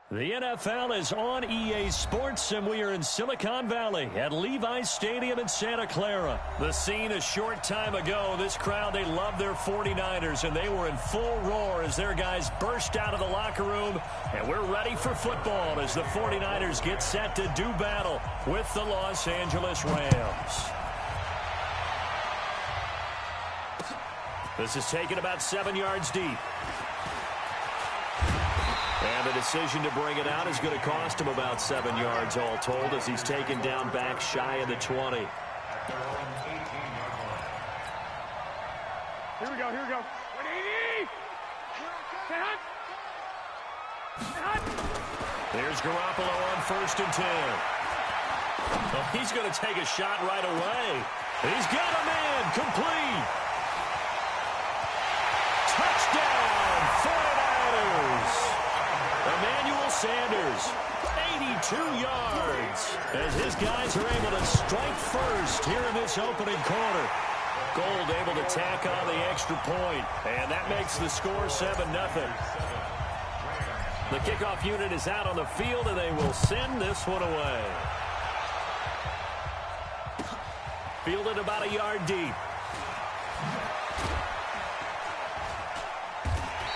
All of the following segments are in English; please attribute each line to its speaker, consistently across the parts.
Speaker 1: The NFL is on EA Sports, and we are in Silicon Valley at Levi's Stadium in Santa Clara. The scene a short time ago. This crowd, they love their 49ers, and they were in full roar as their guys burst out of the locker room. And we're ready for football as the 49ers get set to do battle with the Los Angeles Rams. This is taken about 7 yards deep. And the decision to bring it out is going to cost him about 7 yards all told as he's taken down back shy of the 20.
Speaker 2: Here we go, here we go. 180!
Speaker 1: There's Garoppolo on 1st and 10. Oh, he's going to take a shot right away. He's got a man complete. Touchdown, 49ers. Emmanuel Sanders, 82 yards, as his guys are able to strike first here in this opening quarter. Gold able to tack on the extra point, and that makes the score 7-0. The kickoff unit is out on the field, and they will send this one away. Fielded about a yard deep.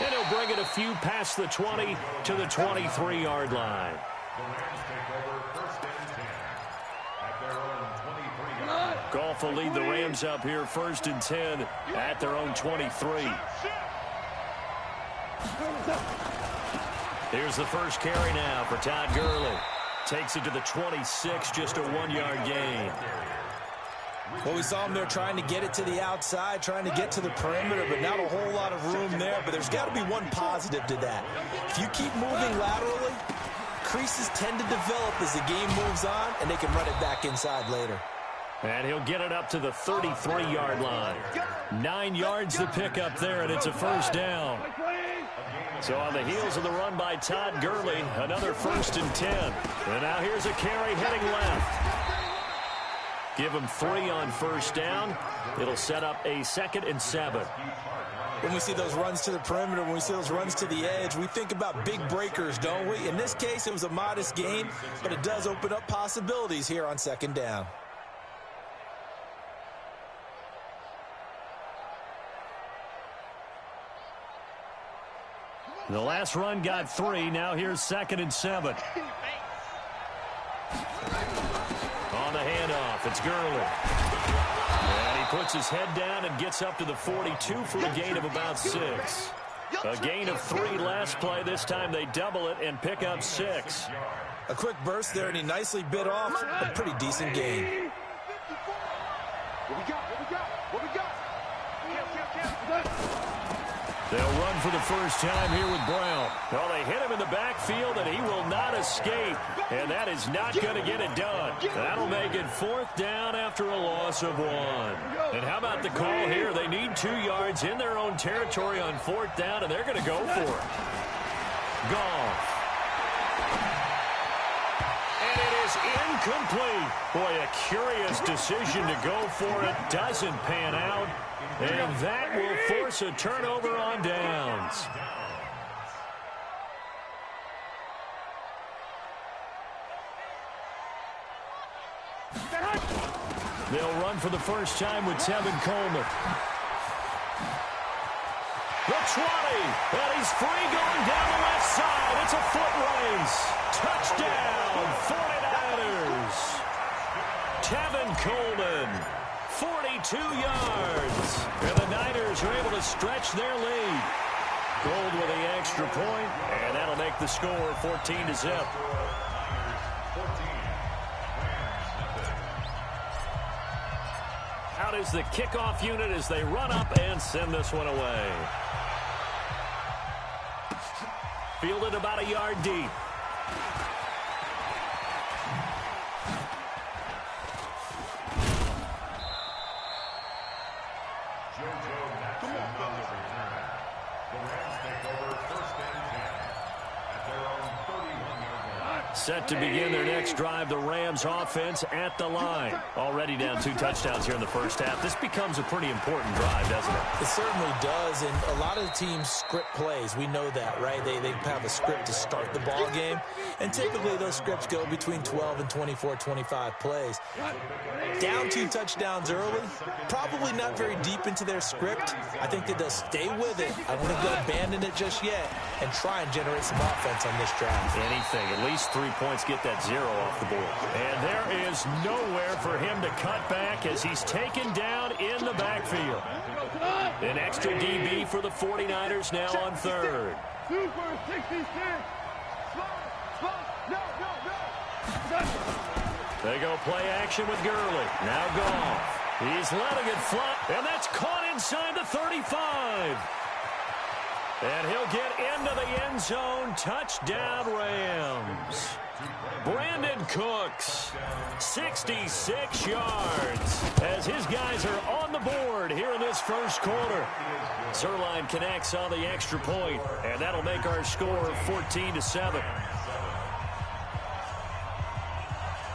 Speaker 1: And he'll bring it a few past the 20 to the 23-yard line. Goff will lead the Rams up here 1st and 10 at their own 23. Here's the first carry now for Todd Gurley. Takes it to the 26, just a 1-yard gain.
Speaker 3: Well, we saw him there trying to get it to the outside, trying to get to the perimeter, but not a whole lot of room there. But there's got to be one positive to that. If you keep moving laterally, creases tend to develop as the game moves on, and they can run it back inside later.
Speaker 1: And he'll get it up to the 33-yard line. 9 yards to pick up there, and it's a first down. So on the heels of the run by Todd Gurley, another 1st and 10. And now here's a carry heading left. Give him 3 on first down. It'll set up a 2nd and 7.
Speaker 3: When we see those runs to the perimeter, when we see those runs to the edge, we think about big breakers, don't we? In this case, it was a modest gain, but it does open up possibilities here on 2nd down.
Speaker 1: The last run got 3. Now here's 2nd and 7. On the handoff, it's Gurley. And he puts his head down and gets up to the 42 for a gain of about 6. A gain of 3 last play. This time they double it and pick up 6.
Speaker 3: A quick burst there, and he nicely bit off a pretty decent gain.
Speaker 2: What we got?
Speaker 1: They'll run for the first time here with Brown. Well, they hit him in the backfield, and he will not escape. And that is not going to get it done. That'll make it 4th down after a loss of 1. And how about the call here? They need 2 yards in their own territory on 4th down, and they're going to go for it. Goff. And it is incomplete. Boy, a curious decision to go for it. Doesn't pan out. And that will force a turnover on downs. They'll run for the first time with Tevin Coleman. The 20, and he's free going down the left side. It's a foot race. Touchdown, 49ers. Tevin Coleman. 42 yards. And the Niners are able to stretch their lead. Gold with the extra point, and that'll make the score 14-0. Out is the kickoff unit as they run up and send this one away. Fielded about a yard deep. Set to begin their next drive, the Rams offense at the line. Already down 2 touchdowns here in the first half. This becomes a pretty important drive, doesn't it?
Speaker 3: It certainly does, and a lot of the teams script plays. We know that, right? They have a script to start the ball game, and typically those scripts go between 12 and 24, 25 plays. Down 2 touchdowns early, probably not very deep into their script. I think that they'll stay with it. I don't think they'll abandon it just yet and try and generate some offense on this drive.
Speaker 1: Anything, at least 3 points, get that 0 off the board. And there is nowhere for him to cut back as he's taken down in the backfield. An extra DB for the 49ers now on third.
Speaker 2: Super 66.
Speaker 1: They go play action with Gurley. Now Goff. He's letting it fly, and that's caught inside the 35. And he'll get into the end zone. Touchdown, Rams. Brandon Cooks, 66 yards, as his guys are on the board here in this first quarter. Zerline connects on the extra point, and that'll make our score 14-7.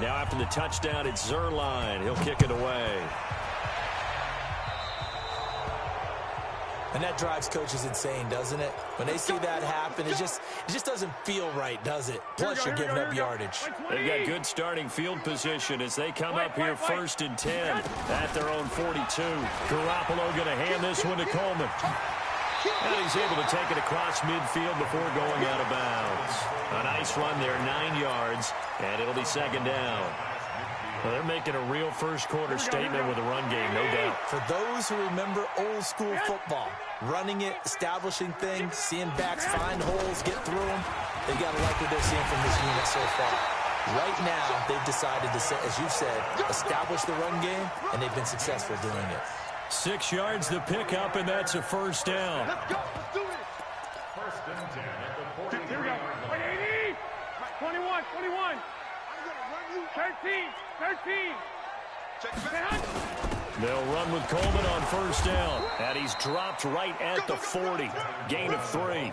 Speaker 1: Now after the touchdown, it's Zerline. He'll kick it away.
Speaker 3: And that drives coaches insane, doesn't it? When they see that happen, it just doesn't feel right, does it? Plus, you're giving up yardage.
Speaker 1: They've got good starting field position as they come up here 1st and 10 at their own 42. Garoppolo going to hand this one to Coleman. And he's able to take it across midfield before going out of bounds. A nice run there, 9 yards, and it'll be 2nd down. Well, they're making a real first-quarter statement with a run game, no doubt.
Speaker 3: For those who remember old-school football, running it, establishing things, seeing backs find holes, get through them, they got to like what they're seeing from this unit so far. Right now, they've decided to, as you said, establish the run game, and they've been successful doing it.
Speaker 1: 6 yards the pickup, and that's a 1st down.
Speaker 2: Let's go. Let's do it. 1st and 10 at the 40. Here we go. 180. 21. 21. 13. 13.
Speaker 1: They'll run with Coleman on 1st down. And he's dropped right at the 40. Gain of 3.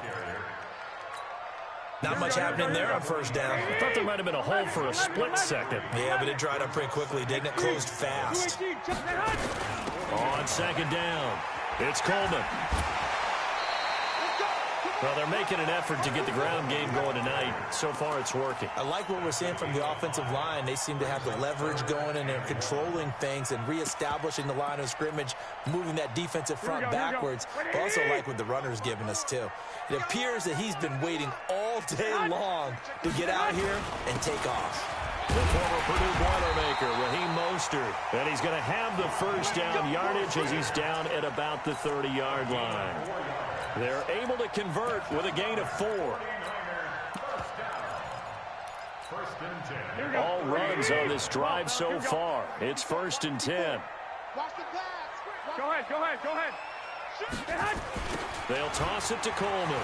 Speaker 3: Not much happening there on 1st down.
Speaker 1: I thought there might have been a hole for a split second.
Speaker 3: Yeah, but it dried up pretty quickly, didn't it? Closed fast.
Speaker 1: On 2nd down, it's Coleman. Well, they're making an effort to get the ground game going tonight. So far, it's working.
Speaker 3: I like what we're seeing from the offensive line. They seem to have the leverage going, and they're controlling things and reestablishing the line of scrimmage, moving that defensive front backwards. But also like what the runner's giving us, too. It appears that he's been waiting all day long to get out here and take off.
Speaker 1: The former Purdue Boilermaker, Raheem Mostert. And he's going to have the 1st down yardage as he's down at about the 30-yard line. They're able to convert with a gain of 4. All runs on this drive so far. It's 1st and 10.
Speaker 2: Go ahead. Go ahead. Go ahead.
Speaker 1: They'll toss it to Coleman.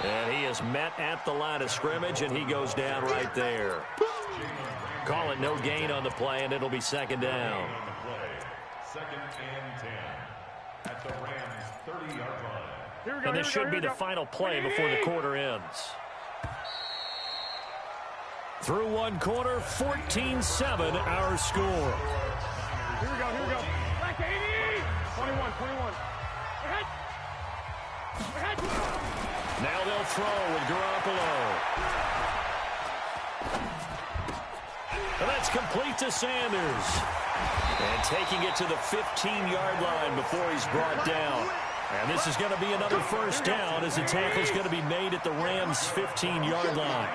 Speaker 1: And he is met at the line of scrimmage, and he goes down right there. Call it no gain on the play, and it'll be 2nd down.
Speaker 2: 2nd and 10 at the Rams 30-yard line.
Speaker 1: And this should be the final play before the quarter ends. Through 1 quarter, 14-7 our score.
Speaker 2: Here we go. Back to 80. 21. Ahead.
Speaker 1: Now they'll throw with Garoppolo. And that's complete to Sanders. And taking it to the 15-yard line before he's brought down. And this is going to be another 1st down as the tackle's going to be made at the Rams' 15-yard line.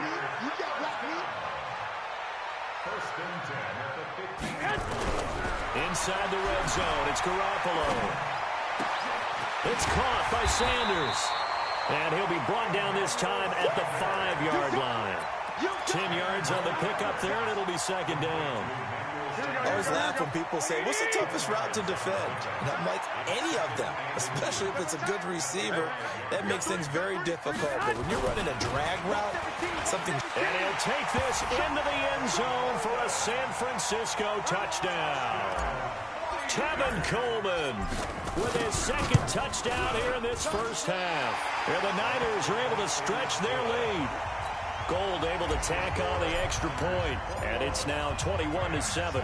Speaker 2: 1st and 10 at the 15.
Speaker 1: Inside the red zone, it's Garoppolo. It's caught by Sanders. And he'll be brought down this time at the 5-yard line. 10 yards on the pickup there, and it'll be 2nd down.
Speaker 3: I always laugh when people say, what's the toughest route to defend? And I'm like, any of them, especially if it's a good receiver. That makes things very difficult. But when you're running a drag route, something...
Speaker 1: And he'll take this into the end zone for a San Francisco touchdown. Tevin Coleman with his 2nd touchdown here in this first half. And the Niners are able to stretch their lead. Gold able to tack on the extra point, and it's now 21-7.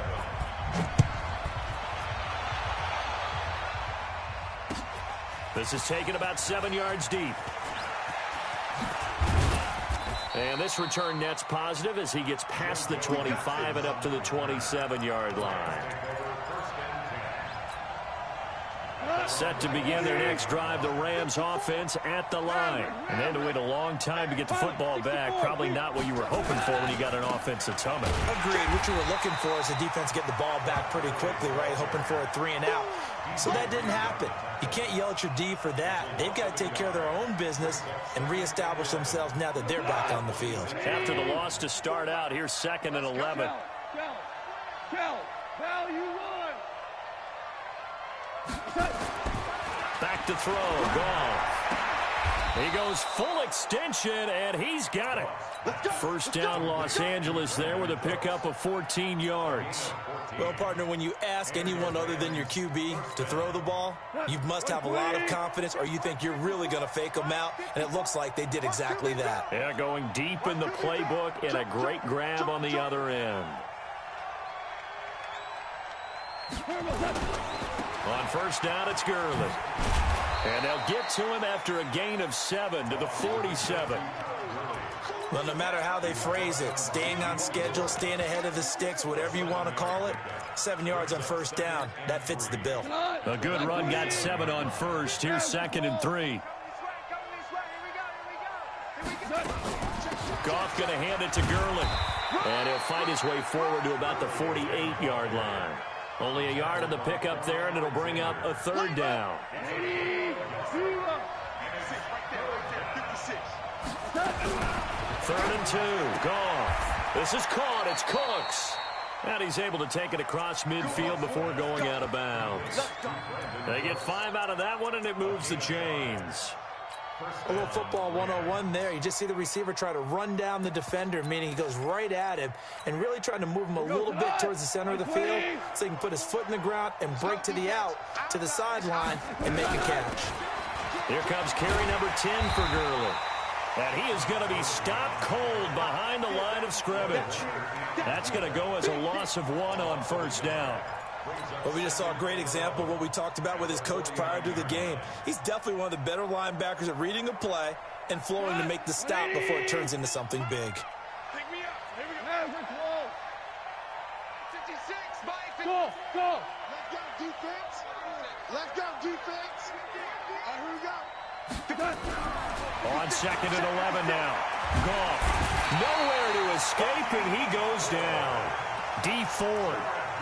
Speaker 1: This is taken about 7 yards deep. And this return net's positive as he gets past the 25 and up to the 27-yard line. Set to begin their next drive, the Rams offense at the line. And they had to wait a long time to get the football back. Probably not what you were hoping for when you got an offensive tumble.
Speaker 3: Agreed. What you were looking for is the defense getting the ball back pretty quickly, right? Hoping for a 3 and out. So that didn't happen. You can't yell at your D for that. They've got to take care of their own business and reestablish themselves now that they're back on the field.
Speaker 1: After the loss to start out, here's 2nd and 11. Back to throw, Goff. He goes full extension, and he's got it. First down, Los Angeles there with a pickup of 14 yards.
Speaker 3: Well, partner, when you ask anyone other than your QB to throw the ball, you must have a lot of confidence or you think you're really going to fake them out, and it looks like they did exactly that.
Speaker 1: Yeah, going deep in the playbook and a great grab on the other end. On first down, it's Gurley. And they'll get to him after a gain of 7 to the 47.
Speaker 3: Well, no matter how they phrase it, staying on schedule, staying ahead of the sticks, whatever you want to call it, 7 yards on first down, that fits the bill.
Speaker 1: A good run got 7 on first. Here's 2nd and 3. Goff going to hand it to Gurley. And he'll fight his way forward to about the 48-yard line. Only a yard on the pickup there, and it'll bring up a 3rd down. 3rd and 2. Goff. This is caught. It's Cooks. And he's able to take it across midfield before going out of bounds. They get 5 out of that one, and it moves the chains.
Speaker 3: A little football 101 there. You just see the receiver try to run down the defender, meaning he goes right at him and really trying to move him a little bit towards the center of the field so he can put his foot in the ground and break to the out, to the sideline, and make a catch.
Speaker 1: Here comes carry number 10 for Gurley. And he is going to be stopped cold behind the line of scrimmage. That's going to go as a loss of 1 on first down.
Speaker 3: Well, we just saw a great example of what we talked about with his coach prior to the game. He's definitely one of the better linebackers at reading a play and flowing to make the stop before it turns into something big.
Speaker 2: Go! Let's go, defense! Let's go, defense! All right, here we go!
Speaker 1: On 2nd and 11 now. Goff. Nowhere to escape, and he goes down. D Ford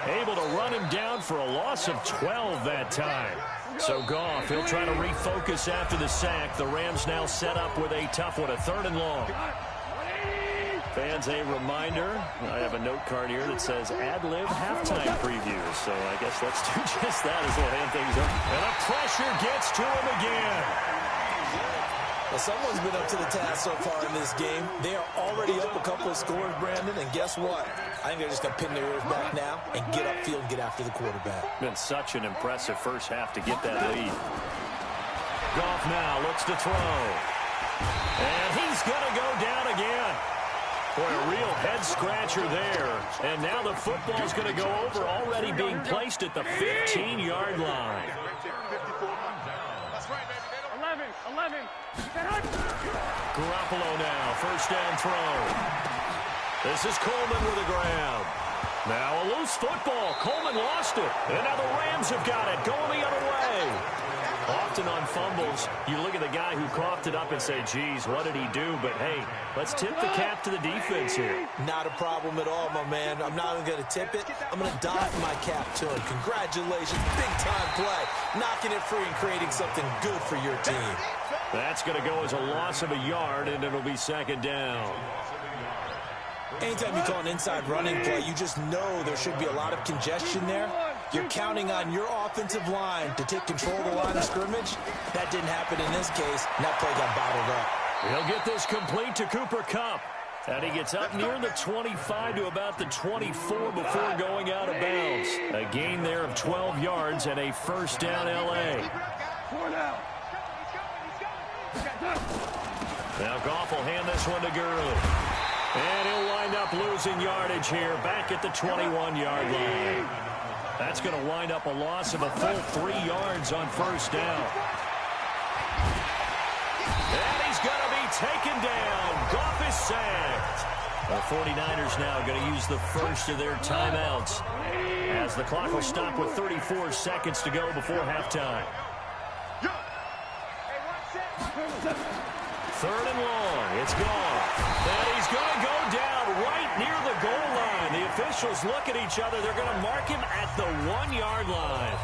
Speaker 1: able to run him down for a loss of 12 that time. So Goff, he'll try to refocus after the sack. The Rams now set up with a tough one, a 3rd and long. Fans, a reminder, I have a note card here that says ad-lib halftime preview. So I guess let's do just that as we'll hand things up. And the pressure gets to him again.
Speaker 3: Well, someone's been up to the task so far in this game. They are already up a couple of scores, Brandon, and guess what? I think they're just going to pin their ears back now and get upfield and get after the quarterback.
Speaker 1: Been such an impressive first half to get that lead. Goff now looks to throw. And he's going to go down again. Boy, a real head-scratcher there. And now the football's going to go over, already being placed at the 15-yard line.
Speaker 2: 11.
Speaker 1: Garoppolo now, first down throw. This is Coleman with a grab. Now a loose football. Coleman lost it. And now the Rams have got it, going the other way. Often on fumbles, you look at the guy who coughed it up and say, geez, what did he do? But, hey, let's tip the cap to the defense here.
Speaker 3: Not a problem at all, my man. I'm not even going to tip it. I'm going to doff my cap to him. Congratulations. Big-time play. Knocking it free and creating something good for your team.
Speaker 1: That's going to go as a loss of a yard, and it'll be 2nd down.
Speaker 3: Anytime you call an inside running play, you just know there should be a lot of congestion there. You're counting on your offensive line to take control of the line of scrimmage. That didn't happen in this case, and that play got bottled up.
Speaker 1: He'll get this complete to Cooper Kupp. And he gets up near the 25 to about the 24 before going out of bounds. A gain there of 12 yards and a first down L.A. Now Goff will hand this one to Gurley. And he'll wind up losing yardage here back at the 21-yard line. That's going to wind up a loss of a full 3 yards on first down. And he's going to be taken down. Goff is sacked. The 49ers now going to use the first of their timeouts as the clock will stop with 34 seconds to go before halftime. 3rd and long. It's Goff. And he's going to go down right near the goal line. The officials look at each other. They're going to mark him at the 1-yard line.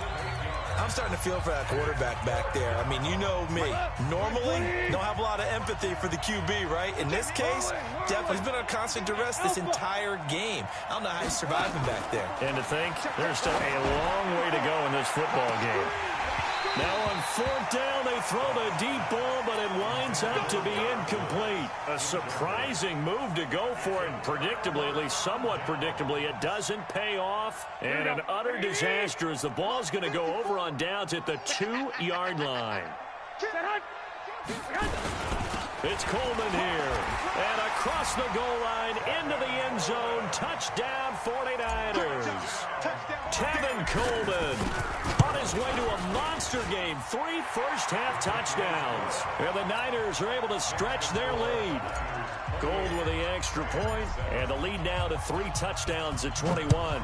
Speaker 3: I'm starting to feel for that quarterback back there. I mean, you know me. Normally, don't have a lot of empathy for the QB, right? In this case, definitely he's been on constant duress this entire game. I don't know how he's surviving back there.
Speaker 1: And to think, there's still a long way to go in this football game. Now on 4th down, they throw the deep ball, but it winds up to be incomplete. A surprising move to go for it, and predictably, at least somewhat predictably, it doesn't pay off. And an utter disaster as the ball's going to go over on downs at the 2-yard line. It's Coleman here. And across the goal line, into the end zone, touchdown 49ers. Tevin Coleman on his way to a monster game. 3 first-half touchdowns. And the Niners are able to stretch their lead. Gold with the extra point, and the lead now to 3 touchdowns at 21.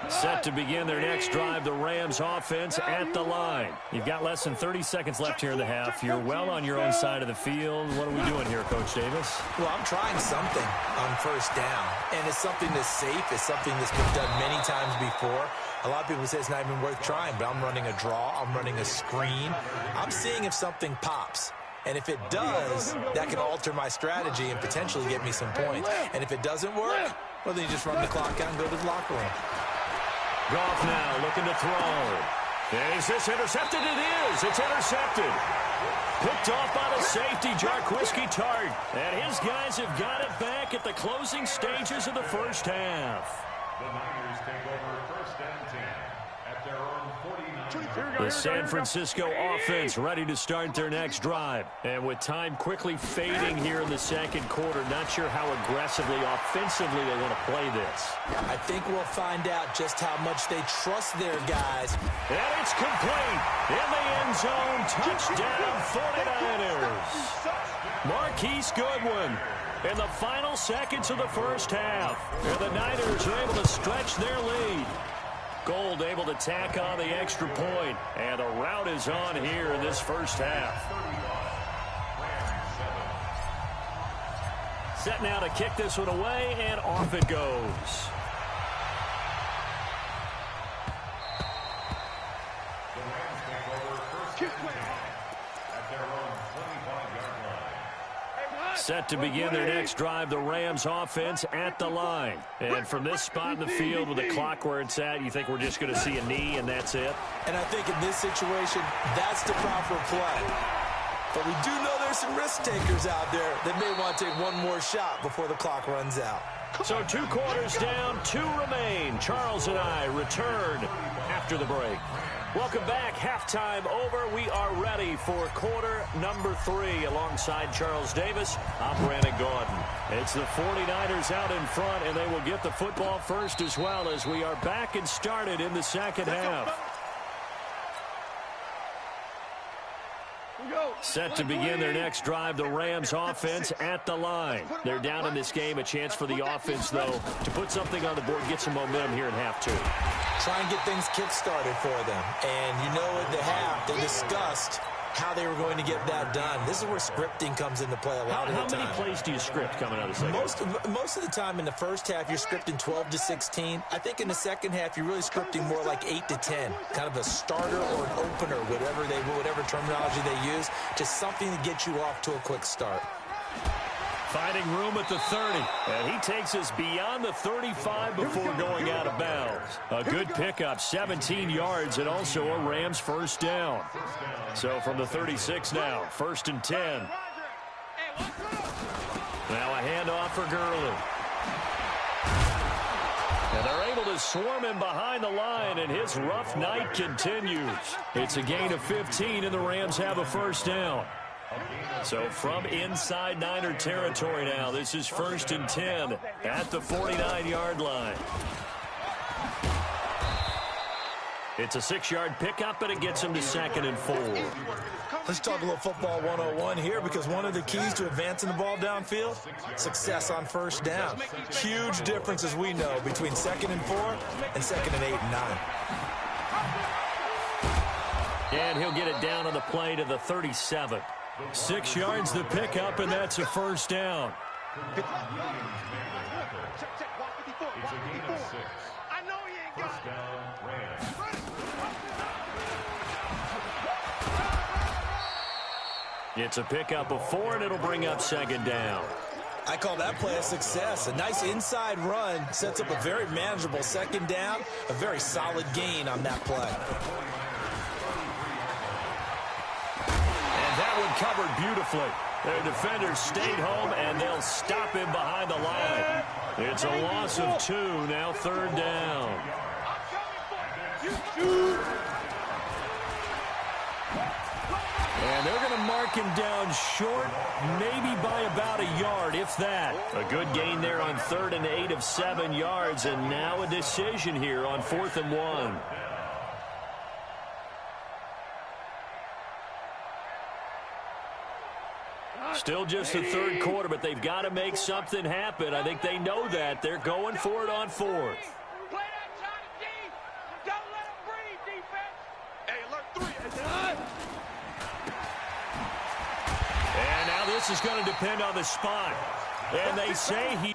Speaker 1: Set to begin their next drive, the Rams offense at the line. You've got less than 30 seconds left here in the half. You're well on your own side of the field. What are we doing here, Coach Davis?
Speaker 3: Well, I'm trying something on first down, and it's something that's safe. It's something that's been done many times before. A lot of people say it's not even worth trying, but I'm running a draw. I'm running a screen. I'm seeing if something pops. And if it does, that can alter my strategy and potentially get me some points. And if it doesn't work, well, then you just run the clock out and go to the locker room.
Speaker 1: Goff now looking to throw. And is this intercepted? It is. It's intercepted. Picked off by the safety, Jarquiski Tart. And his guys have got it back at the closing stages of the first half.
Speaker 2: The Niners take over 1st and 10 at their own 49.
Speaker 1: The San Francisco offense ready to start their next drive. And with time quickly fading here in the second quarter, not sure how aggressively, offensively they want to play this.
Speaker 3: I think we'll find out just how much they trust their guys.
Speaker 1: And it's complete. In the end zone, touchdown 49ers. Marquise Goodwin in the final seconds of the first half. And the Niners are able to stretch their lead. Gold able to tack on the extra point, and the route is on here in this first half. Set now to kick this one away, and off it goes. Set to begin their next drive, the Rams offense at the line. And from this spot in the field with the clock where it's at, you think we're just going to see a knee and that's it?
Speaker 3: And I think in this situation, that's the proper play. But we do know there's some risk takers out there that may want to take one more shot before the clock runs out.
Speaker 1: So 2 quarters down, 2 remain. Charles and I return after the break. Welcome back. Halftime over. We are ready for quarter number 3. Alongside Charles Davis, I'm Brandon Gordon. It's the 49ers out in front, and they will get the football first as well as we are back and started in the second half. Set to begin their next drive, the Rams offense at the line. They're down in this game. A chance for the offense, though, to put something on the board, get some momentum here in half 2.
Speaker 3: Try and get things kick-started for them. And you know at the half, they discussed how they were going to get that done. This is where scripting comes into play a lot of the time.
Speaker 1: How many plays do you script coming out of the second?
Speaker 3: Most of the time in the first half, you're scripting 12 to 16. I think in the second half, you're really scripting more like 8 to 10. Kind of a starter or an opener, whatever terminology they use. Just something to get you off to a quick start.
Speaker 1: Finding room at the 30, and he takes us beyond the 35 before going out of bounds. A good pickup, 17 yards, and also a Rams first down. So from the 36 now, 1st and 10. Now a handoff for Gurley. And they're able to swarm him behind the line, and his rough night continues. It's a gain of 15, and the Rams have a first down. So from inside Niner territory now, this is 1st and 10 at the 49-yard line. It's a 6-yard pickup, and it gets him to 2nd and 4.
Speaker 3: Let's talk a little football 101 here, because one of the keys to advancing the ball downfield, success on first down. Huge difference, as we know, between 2nd and 4 and 2nd and 8 and 9.
Speaker 1: And he'll get it down on the play to the 37. 6 yards the pickup, and that's a first down. It's a pickup of 4, and it'll bring up 2nd down.
Speaker 3: I call that play a success. A nice inside run sets up a very manageable 2nd down, a very solid gain on that play.
Speaker 1: And that one covered beautifully. Their defenders stayed home, and they'll stop him behind the line. It's a loss of 2, now 3rd down. And they're going to mark him down short, maybe by about a yard, if that. A good gain there on 3rd and 8 of 7 yards, and now a decision here on 4th and 1. Still just the 3rd quarter, but they've got to make something happen. I think they know that. They're going for it on 4th. And now this is going to depend on the spot. And they say he...